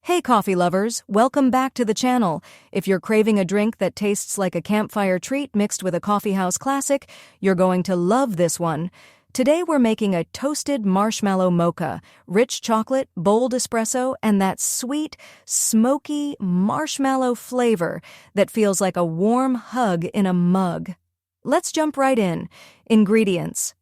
Hey coffee lovers, welcome back to the channel. If you're craving a drink that tastes like a campfire treat mixed with a coffeehouse classic, you're going to love this one. Today we're making a toasted marshmallow mocha, rich chocolate, bold espresso, and that sweet, smoky marshmallow flavor that feels like a warm hug in a mug. Let's jump right in. Ingredients.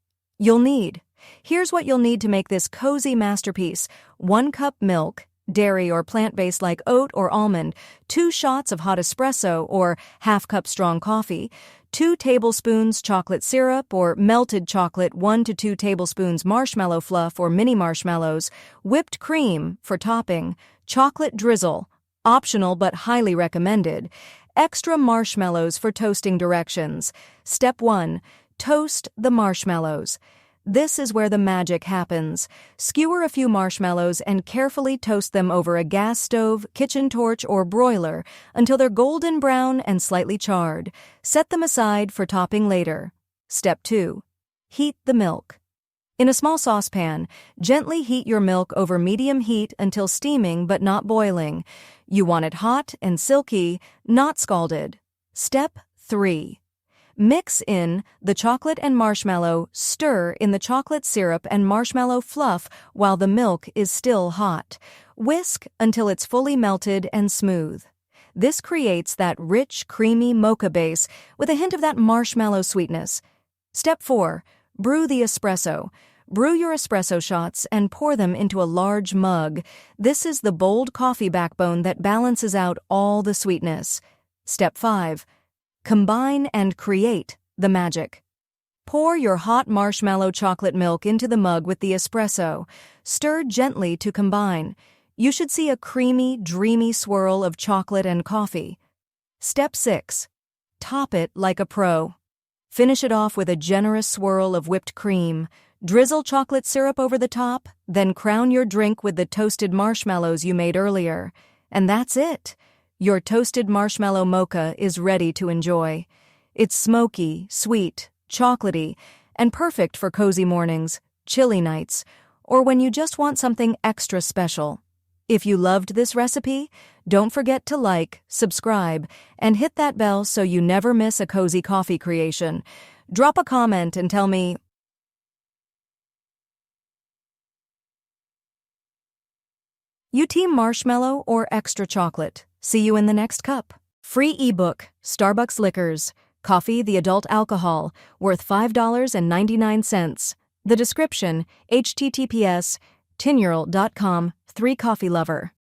Here's what you'll need to make this cozy masterpiece. 1 cup milk, dairy or plant-based like oat or almond, 2 shots of hot espresso or half cup strong coffee, 2 tablespoons chocolate syrup or melted chocolate, 1 to 2 tablespoons marshmallow fluff or mini marshmallows, whipped cream for topping, chocolate drizzle, optional but highly recommended, extra marshmallows for toasting directions. Step 1. Toast the marshmallows. This is where the magic happens. Skewer a few marshmallows and carefully toast them over a gas stove, kitchen torch, or broiler until they're golden brown and slightly charred. Set them aside for topping later. Step 2. Heat the milk. In a small saucepan, gently heat your milk over medium heat until steaming but not boiling. You want it hot and silky, not scalded. Step 3. Mix in the chocolate and marshmallow, stir in the chocolate syrup and marshmallow fluff while the milk is still hot. Whisk until it's fully melted and smooth. This creates that rich, creamy mocha base with a hint of that marshmallow sweetness. Step 4. Brew the espresso. Brew your espresso shots and pour them into a large mug. This is the bold coffee backbone that balances out all the sweetness. Step 5. Combine and create the magic. Pour your hot marshmallow chocolate milk into the mug with the espresso. Stir gently to combine. You should see a creamy, dreamy swirl of chocolate and coffee. Step 6. Top it like a pro. Finish it off with a generous swirl of whipped cream. Drizzle chocolate syrup over the top, then crown your drink with the toasted marshmallows you made earlier. And that's it. Your toasted marshmallow mocha is ready to enjoy. It's smoky, sweet, chocolatey, and perfect for cozy mornings, chilly nights, or when you just want something extra special. If you loved this recipe, don't forget to like, subscribe, and hit that bell so you never miss a cozy coffee creation. Drop a comment and tell me, you team marshmallow or extra chocolate? See you in the next cup. Free ebook, Starbucks Liquors, Coffee the Adult Alcohol, worth $5.99. The description, https://tinyurl.com, 3coffeelover.